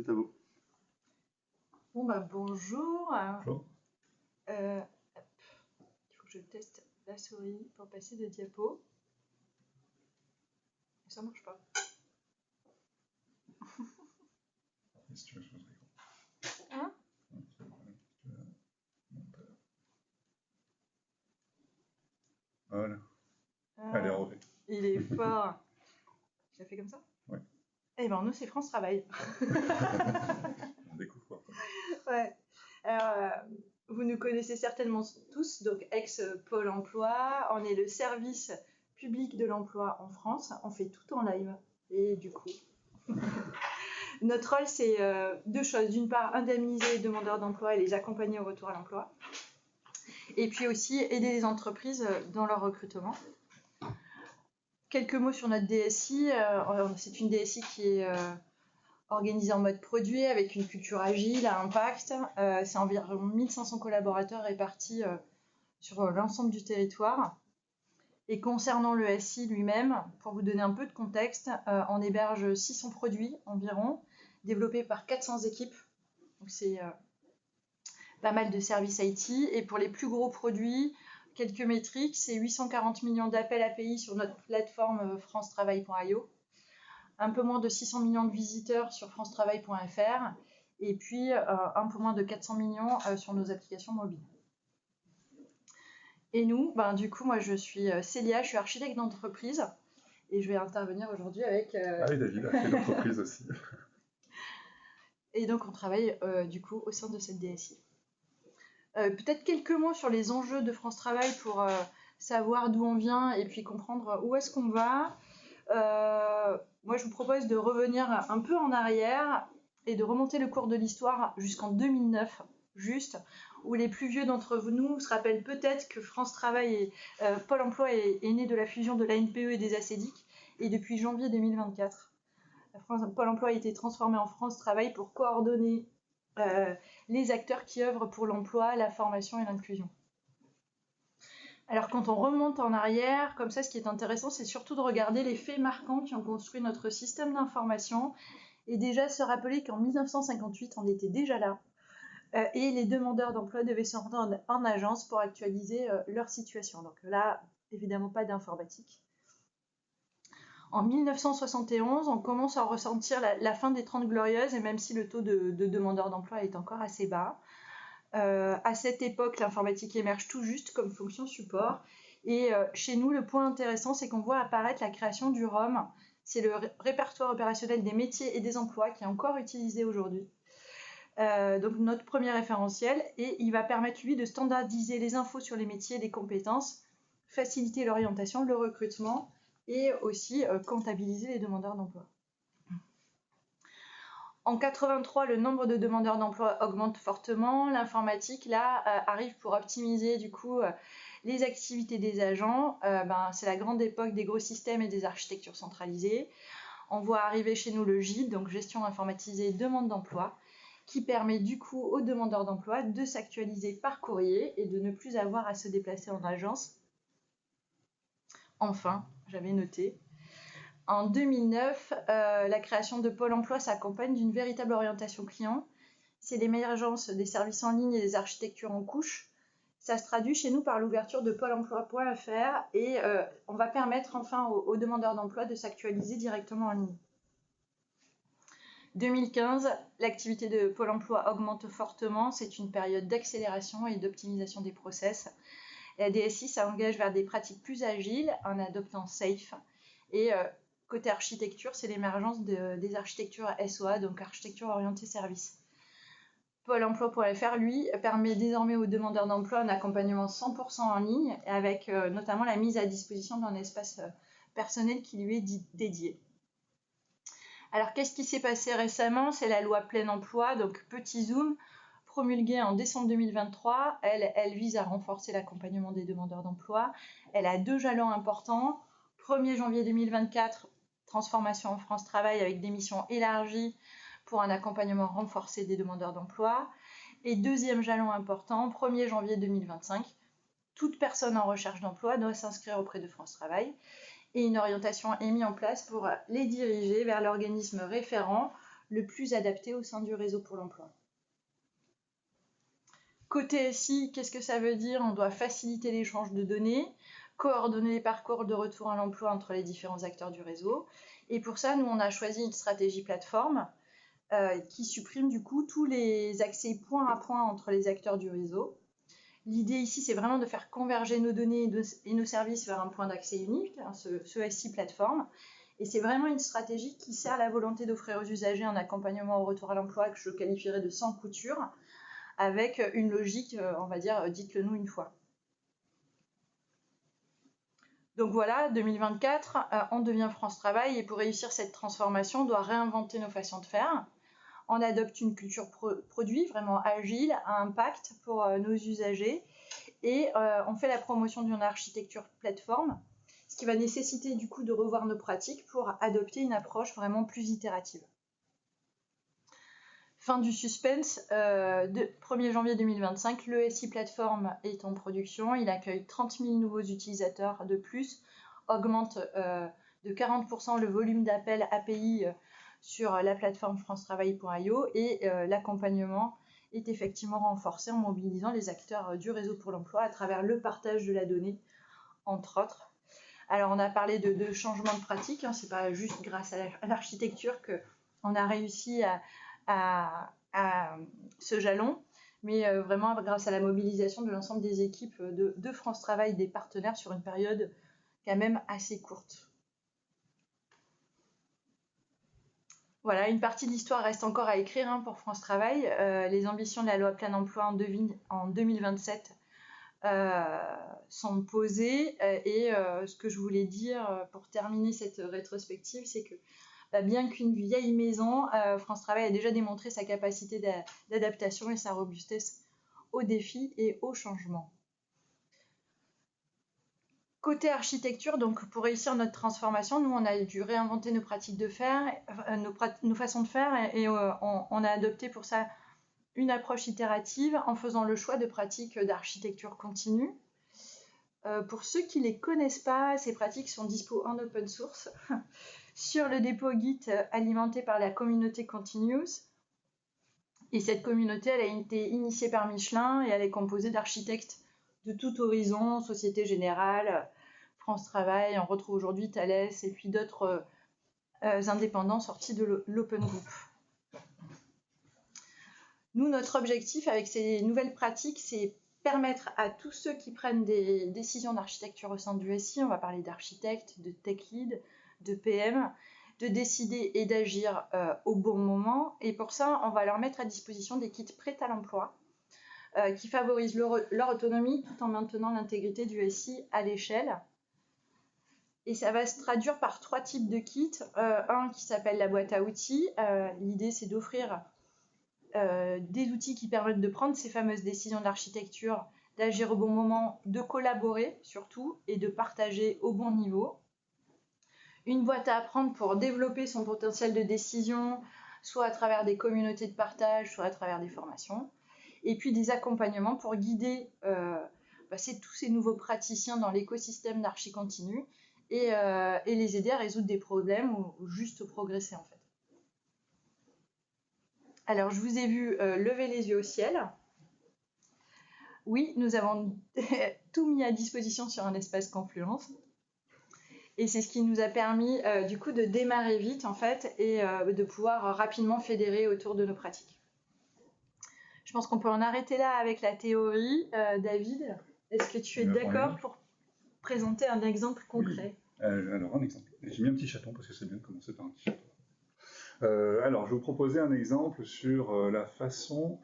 c'est à vous. Bon bah bonjour. Bonjour. Il faut que je teste la souris pour passer de diapo. Ça marche pas. Si tu veux, je l'écran. Hein? Voilà. Allez, on refait. Il est fort. Je la fais comme ça? Ouais. Eh ben nous c'est France Travail. On découvre quoi. Ouais. Vous nous connaissez certainement tous, donc ex-Pôle emploi. On est le service public de l'emploi en France. On fait tout en live. Et du coup, notre rôle, c'est deux choses. D'une part, indemniser les demandeurs d'emploi et les accompagner au retour à l'emploi. Et puis aussi, aider les entreprises dans leur recrutement. Quelques mots sur notre DSI. C'est une DSI qui est organisée en mode produit, avec une culture agile, à impact. C'est environ 1500 collaborateurs répartis sur l'ensemble du territoire. Et concernant le SI lui-même, pour vous donner un peu de contexte, on héberge 600 produits environ, développés par 400 équipes. Donc c'est pas mal de services IT. Et pour les plus gros produits, quelques métriques, c'est 840 millions d'appels API sur notre plateforme francetravail.io, un peu moins de 600 millions de visiteurs sur francetravail.fr, et puis un peu moins de 400 millions sur nos applications mobiles. Et nous, du coup, moi je suis Célia, je suis architecte d'entreprise, et je vais intervenir aujourd'hui avec... Ah oui, David, architecte d'entreprise aussi. Et donc on travaille du coup au sein de cette DSI. Peut-être quelques mots sur les enjeux de France Travail pour savoir d'où on vient et puis comprendre où est-ce qu'on va. Moi, je vous propose de revenir un peu en arrière et de remonter le cours de l'histoire jusqu'en 2009, juste, où les plus vieux d'entre nous se rappellent peut-être que France Travail et Pôle emploi est né de la fusion de l'ANPE et des ACEDIC, et depuis janvier 2024. Pôle emploi a été transformé en France Travail pour coordonner les acteurs qui œuvrent pour l'emploi, la formation et l'inclusion. Alors quand on remonte en arrière, comme ça, ce qui est intéressant, c'est surtout de regarder les faits marquants qui ont construit notre système d'information et déjà se rappeler qu'en 1958, on était déjà là et les demandeurs d'emploi devaient se rendre en agence pour actualiser leur situation. Donc là, évidemment pas d'informatique. En 1971, on commence à ressentir la fin des 30 glorieuses, et même si le taux de demandeurs d'emploi est encore assez bas. À cette époque, l'informatique émerge tout juste comme fonction support. Et chez nous, le point intéressant, c'est qu'on voit apparaître la création du ROM. C'est le répertoire opérationnel des métiers et des emplois qui est encore utilisé aujourd'hui. Donc notre premier référentiel, et il va permettre, lui, de standardiser les infos sur les métiers et les compétences, faciliter l'orientation, le recrutement, et aussi comptabiliser les demandeurs d'emploi. En 83, le nombre de demandeurs d'emploi augmente fortement. L'informatique, là, arrive pour optimiser, du coup, les activités des agents. C'est la grande époque des gros systèmes et des architectures centralisées. On voit arriver chez nous le GID, donc gestion informatisée demande d'emploi, qui permet du coup aux demandeurs d'emploi de s'actualiser par courrier et de ne plus avoir à se déplacer en agence. Enfin, j'avais noté, en 2009, la création de Pôle emploi s'accompagne d'une véritable orientation client. C'est l'émergence des services en ligne et des architectures en couche. Ça se traduit chez nous par l'ouverture de pôle emploi.fr et on va permettre enfin aux demandeurs d'emploi de s'actualiser directement en ligne. 2015, l'activité de Pôle emploi augmente fortement. C'est une période d'accélération et d'optimisation des process. La DSI s'engage vers des pratiques plus agiles en adoptant SAFE. Et côté architecture, c'est l'émergence des architectures SOA, donc architecture orientée service. Pôle emploi.fr, lui, permet désormais aux demandeurs d'emploi un accompagnement 100% en ligne, avec notamment la mise à disposition d'un espace personnel qui lui est dédié. Alors, qu'est-ce qui s'est passé récemment? C'est la loi plein emploi, donc petit zoom, promulguée en décembre 2023. Elle vise à renforcer l'accompagnement des demandeurs d'emploi. Elle a deux jalons importants. 1er janvier 2024, transformation en France Travail avec des missions élargies pour un accompagnement renforcé des demandeurs d'emploi. Et deuxième jalon important, 1er janvier 2025, toute personne en recherche d'emploi doit s'inscrire auprès de France Travail. Et une orientation est mise en place pour les diriger vers l'organisme référent le plus adapté au sein du réseau pour l'emploi. Côté SI, qu'est-ce que ça veut dire? On doit faciliter l'échange de données, coordonner les parcours de retour à l'emploi entre les différents acteurs du réseau. Et pour ça, nous, on a choisi une stratégie plateforme qui supprime du coup tous les accès point à point entre les acteurs du réseau. L'idée ici, c'est vraiment de faire converger nos données et nos services vers un point d'accès unique, hein, ce SI plateforme. Et c'est vraiment une stratégie qui sert la volonté d'offrir aux usagers un accompagnement au retour à l'emploi que je qualifierais de sans couture, avec une logique, on va dire, dites-le nous une fois. Donc voilà, 2024, on devient France Travail et pour réussir cette transformation, on doit réinventer nos façons de faire. On adopte une culture produit vraiment agile, à impact pour nos usagers et on fait la promotion d'une architecture plateforme, ce qui va nécessiter du coup de revoir nos pratiques pour adopter une approche vraiment plus itérative. Fin du suspense, 1er janvier 2025, le SI Platform est en production, il accueille 30 000 nouveaux utilisateurs de plus, augmente de 40% le volume d'appels API sur la plateforme francetravail.io et l'accompagnement est effectivement renforcé en mobilisant les acteurs du réseau pour l'emploi à travers le partage de la donnée, entre autres. Alors on a parlé de changement de pratique, hein, c'est pas juste grâce à l'architecture qu'on a réussi à ce jalon, mais vraiment grâce à la mobilisation de l'ensemble des équipes de France Travail, des partenaires sur une période quand même assez courte. Voilà, une partie de l'histoire reste encore à écrire hein, pour France Travail. Les ambitions de la loi plein emploi en 2027 sont posées et ce que je voulais dire pour terminer cette rétrospective, c'est que bien qu'une vieille maison, France Travail a déjà démontré sa capacité d'adaptation et sa robustesse aux défis et aux changements. Côté architecture, donc pour réussir notre transformation, nous on a dû réinventer nos pratiques de faire, nos façons de faire et on a adopté pour ça une approche itérative en faisant le choix de pratiques d'architecture continue. Pour ceux qui ne les connaissent pas, ces pratiques sont dispo en open source sur le dépôt Git alimenté par la communauté Continuous. Et cette communauté, elle a été initiée par Michelin et elle est composée d'architectes de tout horizon, Société Générale, France Travail, on retrouve aujourd'hui Thales et puis d'autres indépendants sortis de l'Open Group. Nous, notre objectif avec ces nouvelles pratiques, c'est permettre à tous ceux qui prennent des décisions d'architecture au sein du SI, on va parler d'architectes, de tech lead, de PM, de décider et d'agir au bon moment. Et pour ça, on va leur mettre à disposition des kits prêts à l'emploi qui favorisent leur autonomie tout en maintenant l'intégrité du SI à l'échelle. Et ça va se traduire par 3 types de kits. Un qui s'appelle la boîte à outils. L'idée, c'est d'offrir des outils qui permettent de prendre ces fameuses décisions d'architecture, d'agir au bon moment, de collaborer surtout et de partager au bon niveau. Une boîte à apprendre pour développer son potentiel de décision, soit à travers des communautés de partage, soit à travers des formations. Et puis des accompagnements pour guider tous ces nouveaux praticiens dans l'écosystème d'archi continu et les aider à résoudre des problèmes ou juste progresser en fait. Alors je vous ai vu lever les yeux au ciel. Oui, nous avons tout mis à disposition sur un espace Confluence. Et c'est ce qui nous a permis du coup de démarrer vite en fait et de pouvoir rapidement fédérer autour de nos pratiques. Je pense qu'on peut en arrêter là avec la théorie. David, est-ce que tu es d'accord pour présenter un exemple concret? Oui. Alors un exemple. J'ai mis un petit chaton parce que c'est bien de commencer par un petit chaton. Alors je vais vous proposer un exemple sur la façon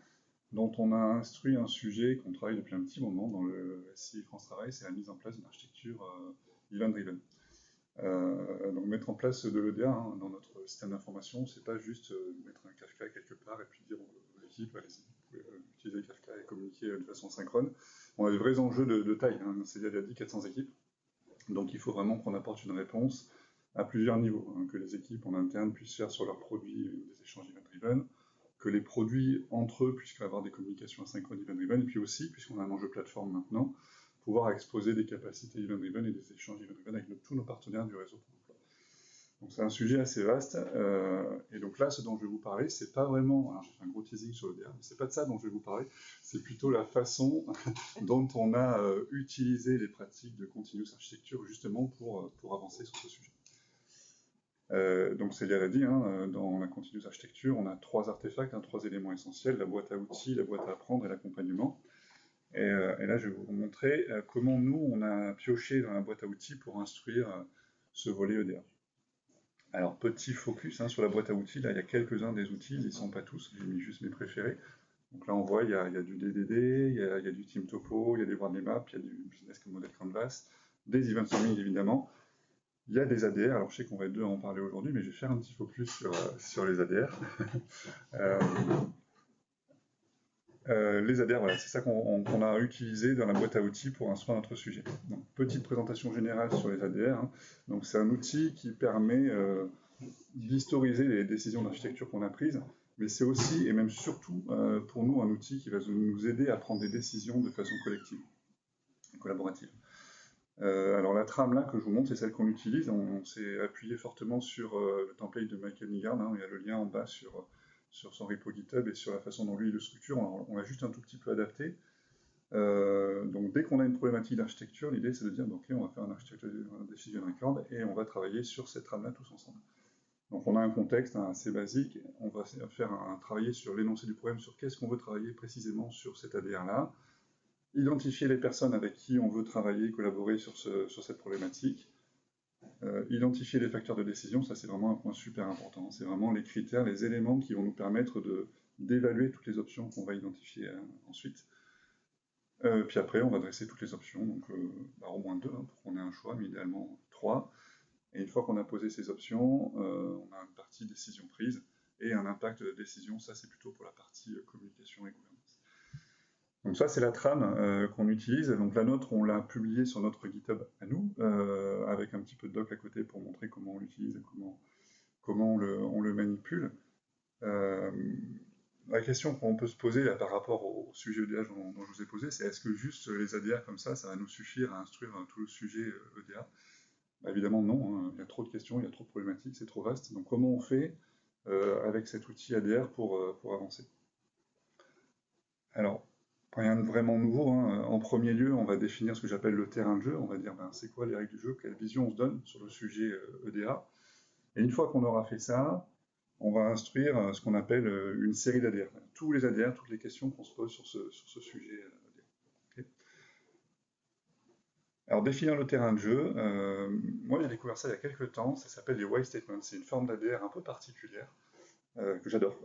dont on a instruit un sujet qu'on travaille depuis un petit moment dans le SI France Travail, c'est la mise en place d'une architecture event-driven. Donc mettre en place de l'EDA hein, dans notre système d'information, c'est pas juste mettre un Kafka quelque part et puis dire aux équipes, allez-y, vous pouvez utiliser Kafka et communiquer de façon synchrone. On a des vrais enjeux de taille, hein. C'est il y a dit 400 équipes, donc il faut vraiment qu'on apporte une réponse à plusieurs niveaux, hein, que les équipes en interne puissent faire sur leurs produits des échanges event-driven, que les produits entre eux puissent avoir des communications asynchrones event-driven, et puis aussi, puisqu'on a un enjeu plateforme maintenant, pouvoir exposer des capacités event-driven et des échanges event-driven avec tous nos partenaires du réseau pour l'emploi. Donc c'est un sujet assez vaste, et donc donc là, ce dont je vais vous parler, c'est pas vraiment, alors j'ai fait un gros teasing sur l'EDR, mais c'est pas de ça dont je vais vous parler, c'est plutôt la façon dont on a utilisé les pratiques de continuous architecture justement pour avancer sur ce sujet. Donc Célia l'a dit, hein, dans la continuous architecture, on a 3 artefacts, 3 éléments essentiels, la boîte à outils, la boîte à apprendre et l'accompagnement. Et là, je vais vous montrer comment nous, on a pioché dans la boîte à outils pour instruire ce volet EDR. Alors, petit focus sur la boîte à outils, là, il y a quelques-uns des outils, ils ne sont pas tous, j'ai mis juste mes préférés. Donc là, on voit, il y a du DDD, il y a du Team Topo, il y a des Wordle Maps, il y a du Business Model Canvas, des Event Farming, évidemment. Il y a des ADR, alors je sais qu'on va être 2 à en parler aujourd'hui, mais je vais faire un petit focus sur les ADR. Les ADR, voilà, c'est ça qu'on a utilisé dans la boîte à outils pour instruire notre sujet. Donc, petite présentation générale sur les ADR. Donc, c'est un outil qui permet d'historiser les décisions d'architecture qu'on a prises, mais c'est aussi, et même surtout, pour nous, un outil qui va nous aider à prendre des décisions de façon collective, collaborative. Alors, la trame là que je vous montre, c'est celle qu'on utilise. On s'est appuyé fortement sur le template de Michael Nygard. Il y a le lien en bas sur son repo GitHub et sur la façon dont lui il le structure. On l'a juste un tout petit peu adapté. Donc dès qu'on a une problématique d'architecture, l'idée c'est de dire ok, on va faire un decision record et on va travailler sur cette trame-là tous ensemble. Donc on a un contexte assez basique, on va travailler sur l'énoncé du problème, sur qu'est-ce qu'on veut travailler précisément sur cet ADR-là, identifier les personnes avec qui on veut travailler, collaborer sur cette problématique, identifier les facteurs de décision, ça c'est vraiment un point super important. C'est vraiment les critères, les éléments qui vont nous permettre d'évaluer toutes les options qu'on va identifier ensuite. Puis après, on va dresser toutes les options, donc au moins 2 pour qu'on ait un choix, mais idéalement 3. Et une fois qu'on a posé ces options, on a une partie décision prise et un impact de décision, ça c'est plutôt pour la partie communication et gouvernance. Donc ça, c'est la trame qu'on utilise. Donc la nôtre, on l'a publiée sur notre GitHub à nous, avec un petit peu de doc à côté pour montrer comment on l'utilise et comment on le manipule. La question qu'on peut se poser là, par rapport au sujet EDA dont je vous ai posé, c'est est-ce que juste les ADR comme ça va nous suffire à instruire tout le sujet EDA? Évidemment non, il y a trop de questions, il y a trop de problématiques, c'est trop vaste. Donc comment on fait avec cet outil ADR pour avancer? Alors, rien de vraiment nouveau. En premier lieu, on va définir ce que j'appelle le terrain de jeu. On va dire c'est quoi les règles du jeu, quelle vision on se donne sur le sujet EDA. Et une fois qu'on aura fait ça, on va instruire ce qu'on appelle une série d'ADR. Tous les ADR, toutes les questions qu'on se pose sur ce sujet ADR. Okay. Alors, définir le terrain de jeu, moi j'ai découvert ça il y a quelques temps, ça s'appelle les why statements. C'est une forme d'ADR un peu particulière, que j'adore.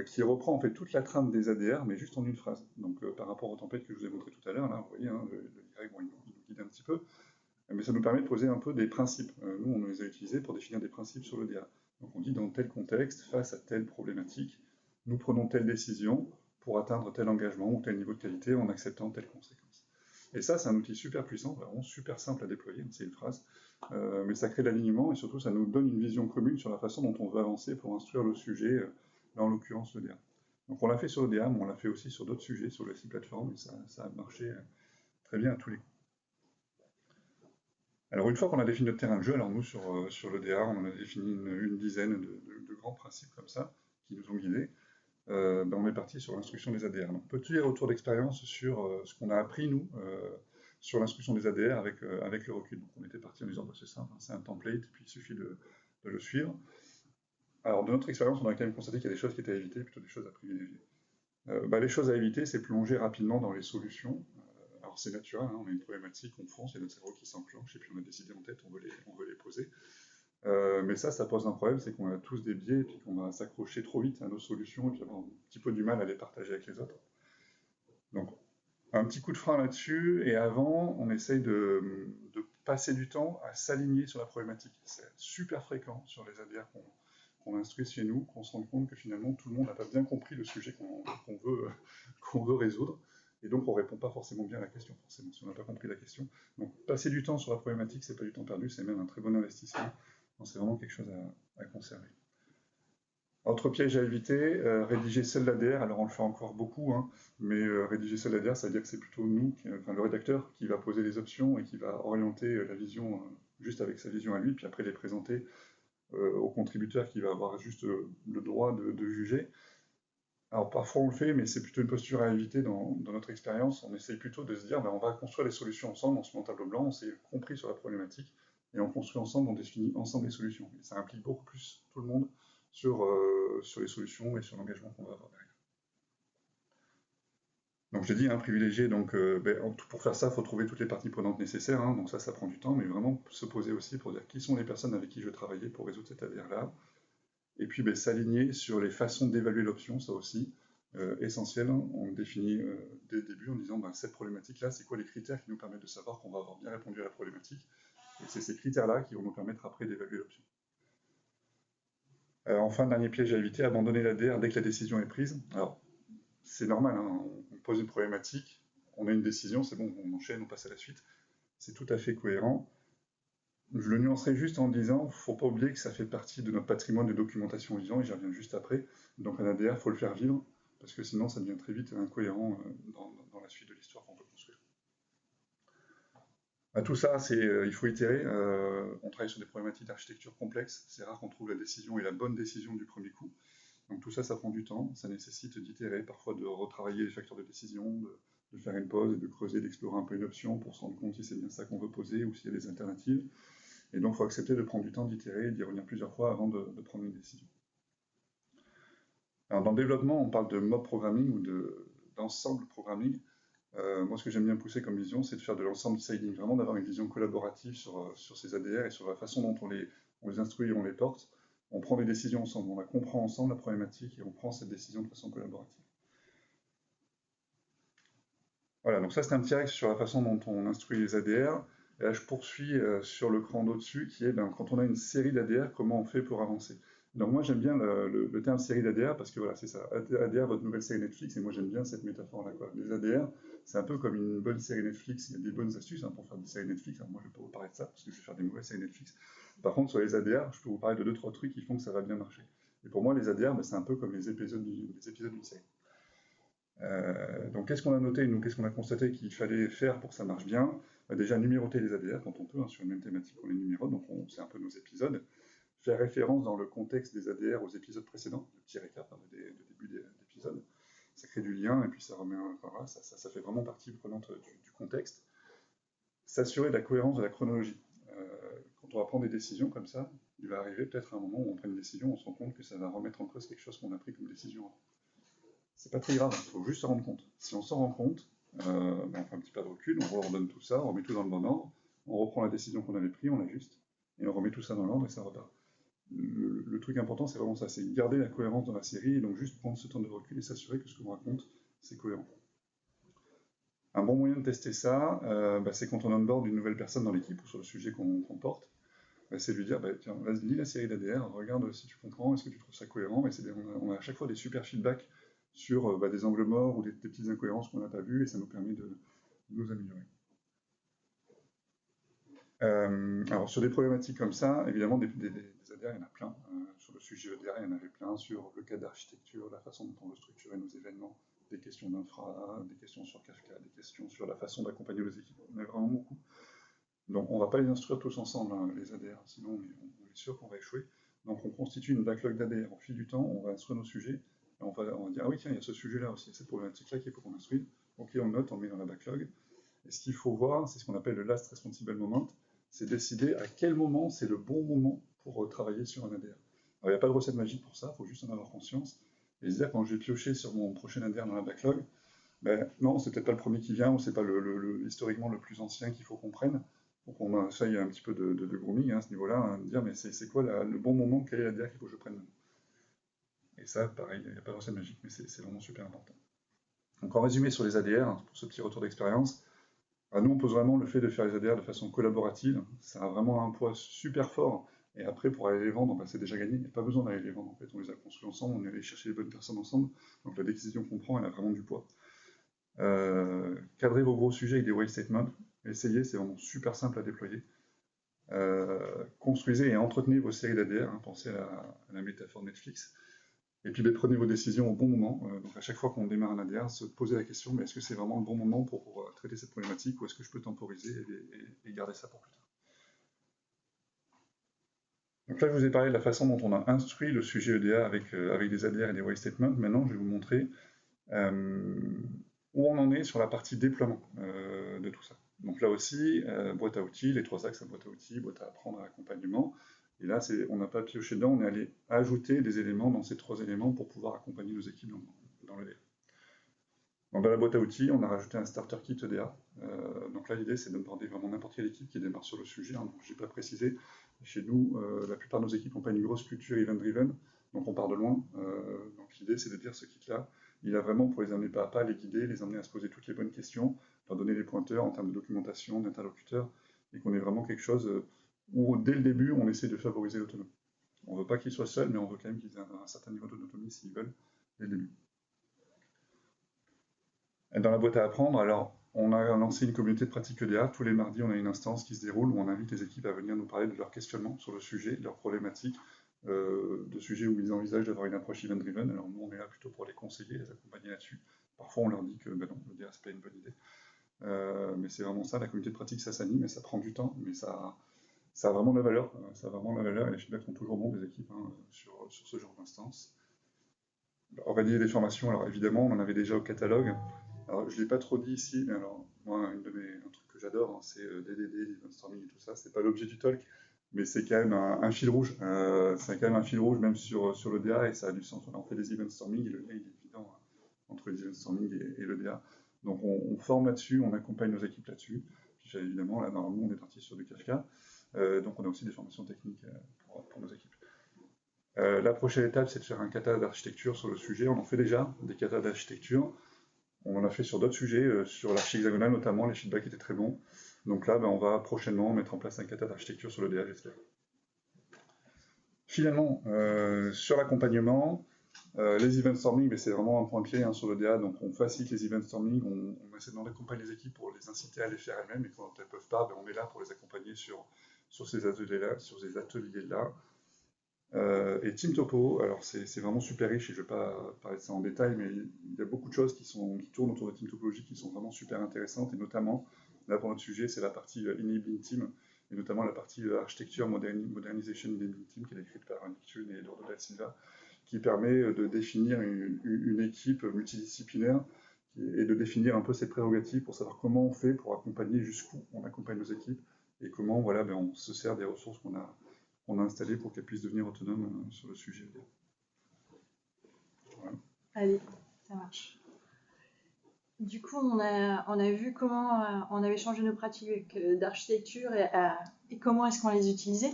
Qui reprend en fait toute la trame des ADR, mais juste en une phrase. Donc par rapport au template que je vous ai montré tout à l'heure, là, vous voyez, le Y, il nous guide un petit peu, mais ça nous permet de poser un peu des principes. Nous, on les a utilisés pour définir des principes sur l'EDA. Donc on dit dans tel contexte, face à telle problématique, nous prenons telle décision pour atteindre tel engagement ou tel niveau de qualité en acceptant telle conséquence. Et ça, c'est un outil super puissant, vraiment super simple à déployer, c'est une phrase, mais ça crée de l'alignement et surtout ça nous donne une vision commune sur la façon dont on veut avancer pour instruire le sujet, là en l'occurrence l'EDA. Donc on l'a fait sur l'EDA, mais on l'a fait aussi sur d'autres sujets, sur le site plateforme, et ça a marché très bien à tous les coups. Alors une fois qu'on a défini notre terrain de jeu, alors nous sur l'EDA, on a défini une dizaine de grands principes comme ça, qui nous ont guidés. On est parti sur l'instruction des ADR. Donc petit retour d'expérience sur ce qu'on a appris nous sur l'instruction des ADR avec le recul. Donc on était parti en disant c'est simple, c'est un template, et puis il suffit de le suivre. Alors de notre expérience, on a quand même constaté qu'il y a des choses qui étaient à éviter, plutôt des choses à privilégier. Les choses à éviter, c'est plonger rapidement dans les solutions. Alors c'est naturel, on a une problématique, on fonce, il y a notre cerveau qui s'enclenche, et puis on a des idées en tête, on veut les poser. Mais ça pose un problème, c'est qu'on a tous des biais, et puis qu'on va s'accrocher trop vite à nos solutions, et puis avoir un petit peu du mal à les partager avec les autres. Donc, un petit coup de frein là-dessus, et avant, on essaye de passer du temps à s'aligner sur la problématique. C'est super fréquent sur les ADR qu'on instruit chez nous, qu'on se rende compte que finalement, tout le monde n'a pas bien compris le sujet qu'on veut résoudre, et donc on ne répond pas forcément bien à la question, forcément, si on n'a pas compris la question. Donc, passer du temps sur la problématique, c'est pas du temps perdu, c'est même un très bon investissement. C'est vraiment quelque chose à conserver. Autre piège à éviter, rédiger seul l'ADR. Alors on le fait encore beaucoup, mais rédiger seul l'ADR, ça veut dire que c'est plutôt nous, le rédacteur, qui va poser les options et qui va orienter la vision juste avec sa vision à lui, puis après les présenter au contributeur qui va avoir juste le droit de juger. Alors parfois on le fait, mais c'est plutôt une posture à éviter dans notre expérience. On essaye plutôt de se dire, on va construire les solutions ensemble, on se met en tableau blanc, on s'est compris sur la problématique, et on construit ensemble, on définit ensemble les solutions. Et ça implique beaucoup plus tout le monde sur les solutions et sur l'engagement qu'on va avoir derrière. Donc j'ai dit, privilégier, donc, pour faire ça, il faut trouver toutes les parties prenantes nécessaires, donc ça prend du temps, mais vraiment se poser aussi pour dire qui sont les personnes avec qui je veux travailler pour résoudre cet ADR-là. Et puis s'aligner sur les façons d'évaluer l'option, ça aussi, essentiel. On le définit dès le début en disant cette problématique-là, c'est quoi les critères qui nous permettent de savoir qu'on va avoir bien répondu à la problématique. Et c'est ces critères-là qui vont nous permettre après d'évaluer l'option. Enfin, dernier piège à éviter, abandonner l'ADR dès que la décision est prise. Alors, c'est normal, on pose une problématique, on a une décision, c'est bon, on enchaîne, on passe à la suite. C'est tout à fait cohérent. Je le nuancerai juste en disant, il ne faut pas oublier que ça fait partie de notre patrimoine de documentation vivant, et j'y reviens juste après. Donc un ADR, il faut le faire vivre, parce que sinon ça devient très vite incohérent dans la suite de l'histoire qu'on veut construire. Tout ça, il faut itérer. On travaille sur des problématiques d'architecture complexes. C'est rare qu'on trouve la décision et la bonne décision du premier coup. Donc tout ça, ça prend du temps. Ça nécessite d'itérer, parfois de retravailler les facteurs de décision, de faire une pause et de creuser, d'explorer un peu une option pour se rendre compte si c'est bien ça qu'on veut poser ou s'il y a des alternatives. Et donc, il faut accepter de prendre du temps d'itérer et d'y revenir plusieurs fois avant de prendre une décision. Alors, dans le développement, on parle de mob programming ou d'ensemble programming. Moi, ce que j'aime bien pousser comme vision, c'est de faire de l'ensemble designing, vraiment d'avoir une vision collaborative sur ces ADR et sur la façon dont on les instruit et on les porte. On prend des décisions ensemble, on la comprend ensemble, la problématique, et on prend cette décision de façon collaborative. Voilà, donc ça c'est un petit axe sur la façon dont on instruit les ADR. Et là je poursuis sur le cran d'au-dessus qui est quand on a une série d'ADR, comment on fait pour avancer. Donc moi j'aime bien le terme série d'ADR parce que voilà, c'est ça, ADR, votre nouvelle série Netflix, et moi j'aime bien cette métaphore-là. Les ADR, c'est un peu comme une bonne série Netflix, il y a des bonnes astuces pour faire des séries Netflix. Alors moi je ne vais pas vous parler de ça parce que je vais faire des mauvaises séries Netflix. Par contre sur les ADR, je peux vous parler de 2-3 trucs qui font que ça va bien marcher. Et pour moi les ADR, c'est un peu comme les épisodes d'une série. Donc qu'est-ce qu'on a noté, nous, qu'est-ce qu'on a constaté qu'il fallait faire pour que ça marche bien? Déjà numéroter les ADR quand on peut, sur une même thématique on les numérote, donc c'est un peu nos épisodes. Faire référence dans le contexte des ADR aux épisodes précédents, le petit récap de début d'épisode. Ça crée du lien et puis ça remet ça fait vraiment partie prenante du contexte. S'assurer de la cohérence de la chronologie. Quand on va prendre des décisions comme ça, il va arriver peut-être un moment où on prend une décision, on se rend compte que ça va remettre en cause quelque chose qu'on a pris comme décision avant. C'est pas très grave, il faut juste se rendre compte. Si on s'en rend compte, on fait un petit pas de recul, on ordonne tout ça, on remet tout dans le bon ordre, on reprend la décision qu'on avait prise, on l'ajuste, et on remet tout ça dans l'ordre et ça repart. Le truc important, c'est vraiment ça, c'est garder la cohérence dans la série, et donc juste prendre ce temps de recul et s'assurer que ce qu'on raconte, c'est cohérent. Un bon moyen de tester ça, c'est quand on onboard une nouvelle personne dans l'équipe ou sur le sujet qu'on porte, c'est de lui dire, tiens, vas-y, lis la série d'ADR, regarde si tu comprends, est-ce que tu trouves ça cohérent, et on a à chaque fois des super feedbacks sur des angles morts ou des petites incohérences qu'on n'a pas vues, et ça nous permet de nous améliorer. Alors sur des problématiques comme ça, évidemment des ADR, il y en a plein. Sur le sujet EDR, il y en avait plein. Sur le cas d'architecture, la façon dont on veut structurer nos événements, des questions d'infra, des questions sur Kafka, des questions sur la façon d'accompagner nos équipes. On en a vraiment beaucoup. Donc on ne va pas les instruire tous ensemble, les ADR, sinon on est sûr qu'on va échouer. Donc on constitue une backlog d'ADR. Au fil du temps, on va instruire nos sujets, et on va dire, ah oui, tiens, il y a ce sujet-là aussi, cette problématique-là qu'il faut qu'on instruise. Ok, on note, on met dans la backlog. Et ce qu'il faut voir, c'est ce qu'on appelle le last responsible moment, c'est décider à quel moment c'est le bon moment pour travailler sur un ADR. Alors il n'y a pas de recette magique pour ça, il faut juste en avoir conscience, et se dire quand je vais piocher sur mon prochain ADR dans la backlog, non, c'est peut-être pas le premier qui vient, ou c'est pas historiquement le plus ancien qu'il faut qu'on prenne. Donc on essaye un petit peu de grooming à ce niveau-là, de dire mais c'est quoi le bon moment, quel est l'ADR qu'il faut que je prenne maintenant. Et ça, pareil, il n'y a pas de recette magique, mais c'est vraiment super important. Donc en résumé sur les ADR, pour ce petit retour d'expérience, nous on pose vraiment le fait de faire les ADR de façon collaborative, ça a vraiment un poids super fort, et après pour aller les vendre, c'est déjà gagné, il n'y a pas besoin d'aller les vendre, en fait, on les a construits ensemble, on est allé chercher les bonnes personnes ensemble, donc la décision qu'on prend, elle a vraiment du poids. Cadrez vos gros sujets avec des wave statements, essayez, c'est vraiment super simple à déployer. Construisez et entretenez vos séries d'ADR, pensez à la métaphore Netflix, et puis prenez vos décisions au bon moment. Donc à chaque fois qu'on démarre un ADR, se poser la question, mais est-ce que c'est vraiment le bon moment pour traiter cette problématique, ou est-ce que je peux temporiser et garder ça pour plus tard? Donc là, je vous ai parlé de la façon dont on a instruit le sujet EDA avec des ADR et des why statements. Maintenant, je vais vous montrer où on en est sur la partie déploiement de tout ça. Donc là aussi, boîte à outils, les 3 axes à boîte à outils, boîte à apprendre, accompagnement. Et là, on n'a pas pioché dedans, on est allé ajouter des éléments dans ces 3 éléments pour pouvoir accompagner nos équipes dans l'EDA. Donc dans la boîte à outils, on a rajouté un starter kit EDA. Donc là, l'idée, c'est de demander vraiment n'importe quelle équipe qui démarre sur le sujet. Hein, je n'ai pas précisé. Chez nous, la plupart de nos équipes n'ont pas une grosse culture event-driven, donc on part de loin. Donc l'idée, c'est de dire ce kit-là, il a vraiment pour les amener pas à pas, les guider, les amener à se poser toutes les bonnes questions, leur donner les pointeurs en termes de documentation, d'interlocuteurs, et qu'on ait vraiment quelque chose où, dès le début, on essaie de favoriser l'autonomie. On ne veut pas qu'ils soient seuls, mais on veut quand même qu'ils aient un certain niveau d'autonomie s'ils veulent, dès le début. Dans la boîte à apprendre, alors, on a lancé une communauté de pratique EDA. Tous les mardis, on a une instance qui se déroule où on invite les équipes à venir nous parler de leurs questionnements sur le sujet, de leurs problématiques, de sujets où ils envisagent d'avoir une approche event-driven. Alors nous, on est là plutôt pour les conseiller, les accompagner là-dessus. Parfois, on leur dit que ben non, l'EDA, c'est pas une bonne idée. Mais c'est vraiment ça, la communauté de pratique, ça s'anime, et ça prend du temps, mais ça a vraiment de la valeur. Ça a vraiment de la valeur, et les feedbacks sont toujours bons des équipes sur ce genre d'instance. Organiser des formations, alors évidemment, on en avait déjà au catalogue. Alors, je ne l'ai pas trop dit ici, mais alors, moi, un truc que j'adore, c'est DDD, l'event storming et tout ça. C'est pas l'objet du talk, mais c'est quand même un fil rouge. C'est quand même un fil rouge, même sur l'EDA, et ça a du sens. On fait des event storming, et le lien est évident entre les event storming et l'EDA. Donc, on forme là-dessus, on accompagne nos équipes là-dessus. Puis, évidemment, là, normalement, on est parti sur du Kafka. Donc, on a aussi des formations techniques pour nos équipes. La prochaine étape, c'est de faire un kata d'architecture sur le sujet. On en fait déjà des katas d'architecture. On en a fait sur d'autres sujets, sur l'archi hexagonale notamment, les feedbacks étaient très bons. Donc là, on va prochainement mettre en place un kata d'architecture sur le DA, j'espère. Finalement, sur l'accompagnement, les event storming, c'est vraiment un point clé sur le DA, donc on facilite les event storming, on essaie d'accompagner les équipes pour les inciter à les faire elles-mêmes, et quand elles ne peuvent pas, on est là pour les accompagner sur ces ateliers-là. Et Team Topo, alors c'est vraiment super riche, et je ne vais pas parler de ça en détail, mais il y a beaucoup de choses qui tournent autour de Team Topologie qui sont vraiment super intéressantes, et notamment, là pour notre sujet, c'est la partie Enabling Team, et notamment la partie architecture Modernization Enabling Team, qui est écrite par Nick Thune et Eduardo da Silva, qui permet de définir une équipe multidisciplinaire, et de définir un peu ses prérogatives pour savoir comment on fait pour accompagner, jusqu'où on accompagne nos équipes, et comment on se sert des ressources qu'on a installé pour qu'elle puisse devenir autonome sur le sujet. Voilà. Allez, ça marche. Du coup, on a vu comment on avait changé nos pratiques d'architecture et comment est-ce qu'on les utilisait.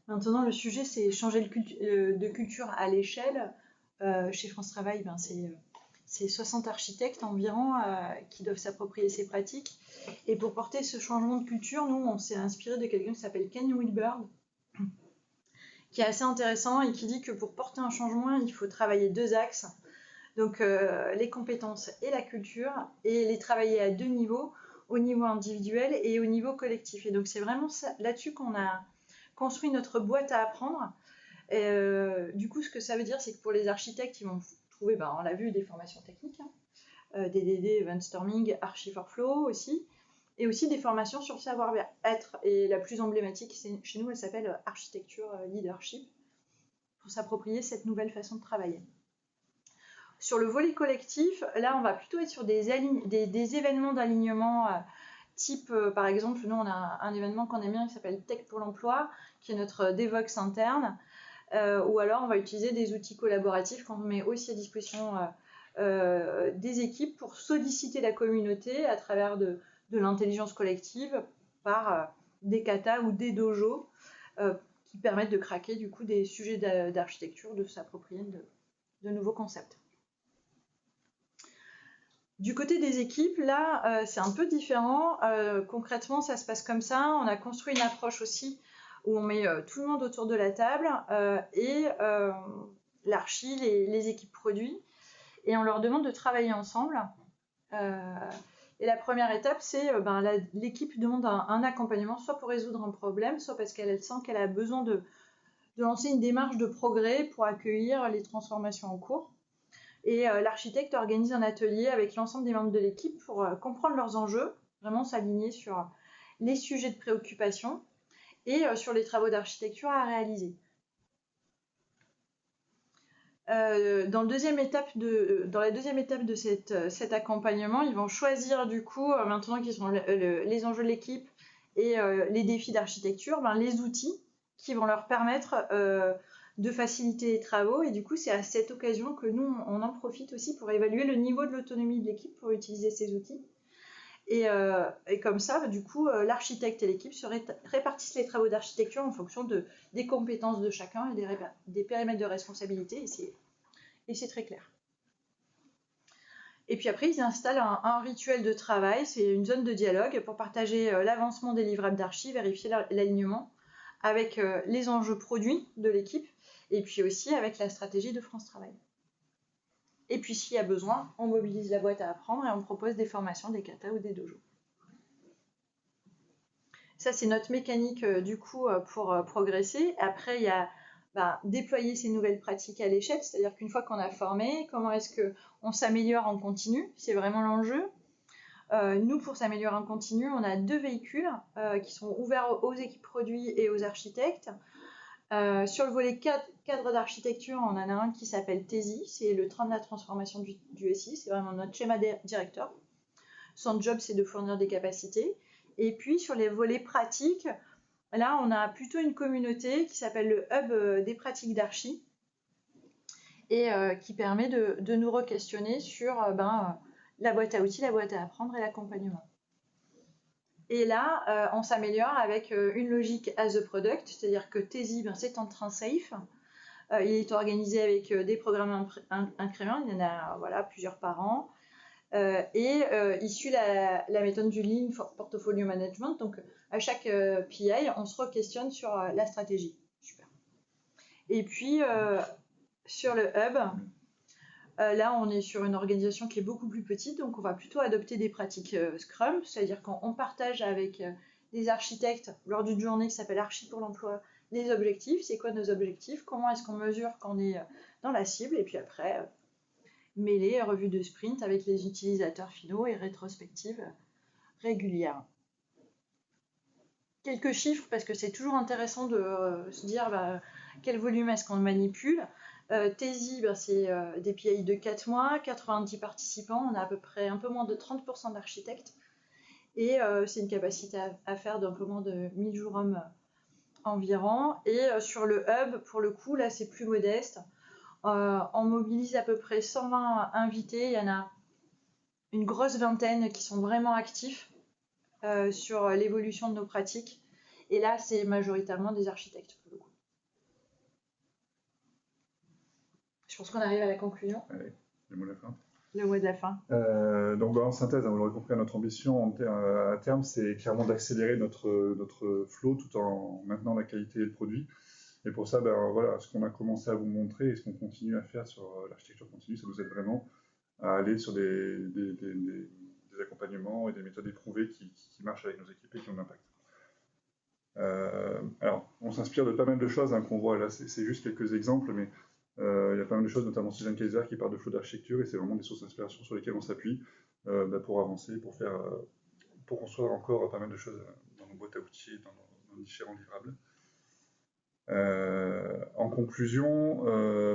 Maintenant, le sujet, c'est changer de culture à l'échelle. Chez France Travail, c'est 60 architectes environ qui doivent s'approprier ces pratiques. Et pour porter ce changement de culture, nous, on s'est inspiré de quelqu'un qui s'appelle Ken Wilber, qui est assez intéressant et qui dit que pour porter un changement, il faut travailler 2 axes, donc les compétences et la culture, et les travailler à 2 niveaux, au niveau individuel et au niveau collectif. Et donc c'est vraiment là-dessus qu'on a construit notre boîte à apprendre. Du coup, ce que ça veut dire, c'est que pour les architectes, ils vont trouver, on l'a vu, des formations techniques, DDD, Event Storming, Archi for Flow aussi, et aussi des formations sur le savoir-être. Et la plus emblématique, chez nous, elle s'appelle Architecture Leadership, pour s'approprier cette nouvelle façon de travailler. Sur le volet collectif, là, on va plutôt être sur des événements d'alignement type, par exemple, nous, on a un événement qu'on aime bien qui s'appelle Tech pour l'emploi, qui est notre Devox interne, ou alors on va utiliser des outils collaboratifs qu'on met aussi à disposition des équipes pour solliciter la communauté à travers de l'intelligence collective par des katas ou des dojos qui permettent de craquer du coup des sujets d'architecture, de s'approprier de nouveaux concepts. Du côté des équipes, là, c'est un peu différent. Concrètement, ça se passe comme ça. On a construit une approche aussi où on met tout le monde autour de la table et l'archi, les équipes produits, et on leur demande de travailler ensemble. Et la première étape, c'est l'équipe demande un accompagnement, soit pour résoudre un problème, soit parce qu'elle sent qu'elle a besoin de lancer une démarche de progrès pour accueillir les transformations en cours. Et l'architecte organise un atelier avec l'ensemble des membres de l'équipe pour comprendre leurs enjeux, vraiment s'aligner sur les sujets de préoccupation et sur les travaux d'architecture à réaliser. Dans la deuxième étape de cet accompagnement, ils vont choisir du coup, maintenant qu'ils ont les enjeux de l'équipe et les défis d'architecture, les outils qui vont leur permettre de faciliter les travaux. Et du coup, c'est à cette occasion que nous, on en profite aussi pour évaluer le niveau de l'autonomie de l'équipe pour utiliser ces outils. Et comme ça, du coup, l'architecte et l'équipe se répartissent les travaux d'architecture en fonction des compétences de chacun et des périmètres de responsabilité. Et c'est très clair. Et puis après, ils installent un rituel de travail, c'est une zone de dialogue pour partager l'avancement des livrables d'archi, vérifier l'alignement avec les enjeux produits de l'équipe et puis aussi avec la stratégie de France Travail. Et puis s'il y a besoin, on mobilise la boîte à apprendre et on propose des formations, des katas ou des dojos. Ça, c'est notre mécanique du coup pour progresser. Après, il y a déployer ces nouvelles pratiques à l'échelle, c'est-à-dire qu'une fois qu'on a formé, comment est-ce qu'on s'améliore en continu? C'est vraiment l'enjeu. Nous, pour s'améliorer en continu, on a 2 véhicules qui sont ouverts aux équipes produits et aux architectes. Sur le volet cadre d'architecture, on en a un qui s'appelle TESI, c'est le train de la transformation du SI, c'est vraiment notre schéma directeur. Son job, c'est de fournir des capacités. Et puis, sur les volets pratiques, là, on a plutôt une communauté qui s'appelle le Hub des pratiques d'archi et qui permet de nous re-questionner sur la boîte à outils, la boîte à apprendre et l'accompagnement. Et là, on s'améliore avec une logique as a product, c'est-à-dire que TESI, c'est en train safe. Il est organisé avec des programmes incréments, il y en a plusieurs par an. Il suit la méthode du Lean Portfolio Management. Donc, à chaque PI, on se re-questionne sur la stratégie. Super. Et puis, sur le hub, là, on est sur une organisation qui est beaucoup plus petite. Donc, on va plutôt adopter des pratiques Scrum, c'est-à-dire qu'on partage avec des architectes lors d'une journée qui s'appelle Archi pour l'emploi les objectifs. C'est quoi nos objectifs? Comment est-ce qu'on mesure qu'on est dans la cible? Et puis après... mêlée, revue de sprint avec les utilisateurs finaux et rétrospective régulière. Quelques chiffres, parce que c'est toujours intéressant de se dire quel volume est-ce qu'on manipule. TESI, c'est des PI de 4 mois, 90 participants, on a à peu près un peu moins de 30% d'architectes, et c'est une capacité à faire d'un peu moins de 1000 jours hommes environ. Et sur le hub, pour le coup, là c'est plus modeste. On mobilise à peu près 120 invités, il y en a une grosse vingtaine qui sont vraiment actifs sur l'évolution de nos pratiques. Et là, c'est majoritairement des architectes, pour le coup. Je pense qu'on arrive à la conclusion. Allez, le mot de la fin. Le mot de la fin. Donc, en synthèse, vous l'aurez compris, notre ambition à terme, c'est clairement d'accélérer notre flow tout en maintenant la qualité et le produit. Et pour ça, voilà, ce qu'on a commencé à vous montrer et ce qu'on continue à faire sur l'architecture continue, ça nous aide vraiment à aller sur des accompagnements et des méthodes éprouvées qui marchent avec nos équipes et qui ont un impact. Alors, on s'inspire de pas mal de choses qu'on voit là, c'est juste quelques exemples, mais il y a pas mal de choses, notamment Suzanne Kaiser qui parle de flow d'architecture, et c'est vraiment des sources d'inspiration sur lesquelles on s'appuie pour avancer, pour construire encore pas mal de choses dans nos boîtes à outils, dans nos différents livrables. En conclusion,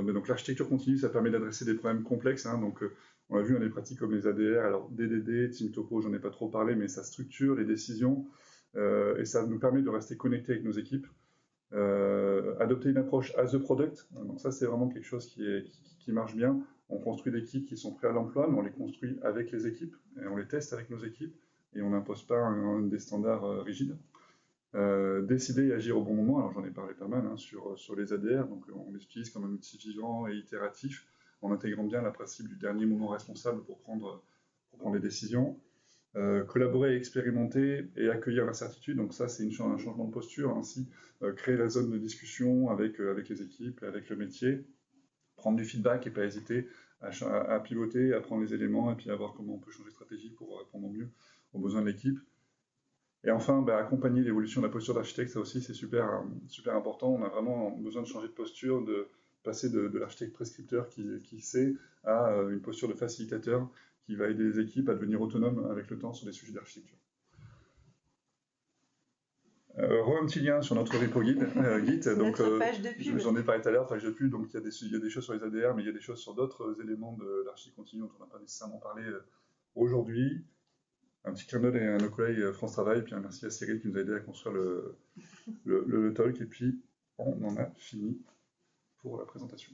donc l'architecture continue, ça permet d'adresser des problèmes complexes. Donc, on l'a vu dans des pratiques comme les ADR, alors DDD, Team Topo, j'en ai pas trop parlé, mais ça structure les décisions et ça nous permet de rester connectés avec nos équipes. Adopter une approche as a product, donc ça c'est vraiment quelque chose qui marche bien. On construit des kits qui sont prêts à l'emploi, mais on les construit avec les équipes, et on les teste avec nos équipes, et on n'impose pas des standards rigides. Décider et agir au bon moment, alors j'en ai parlé pas mal sur les ADR, donc on les utilise comme un outil vivant et itératif, en intégrant bien la principe du dernier moment responsable pour prendre des décisions. Collaborer, expérimenter et accueillir l'incertitude, donc ça c'est un changement de posture, ainsi créer la zone de discussion avec les équipes, avec le métier, prendre du feedback et pas hésiter à pivoter, à prendre les éléments et puis à voir comment on peut changer de stratégie pour répondre au mieux aux besoins de l'équipe. Et enfin, accompagner l'évolution de la posture d'architecte, ça aussi c'est super, super important. On a vraiment besoin de changer de posture, de passer de l'architecte prescripteur qui sait à une posture de facilitateur qui va aider les équipes à devenir autonomes avec le temps sur des sujets d'architecture. Un petit lien sur notre repo Git. Donc, Notre page de pub. J'en ai parlé tout à l'heure, page de pub, donc il y a des choses sur les ADR, mais il y a des choses sur d'autres éléments de l'archi continue dont on n'a pas nécessairement parlé aujourd'hui. Un petit clin d'œil à nos collègues France Travail, puis un merci à Cyril qui nous a aidé à construire le talk, et puis on en a fini pour la présentation.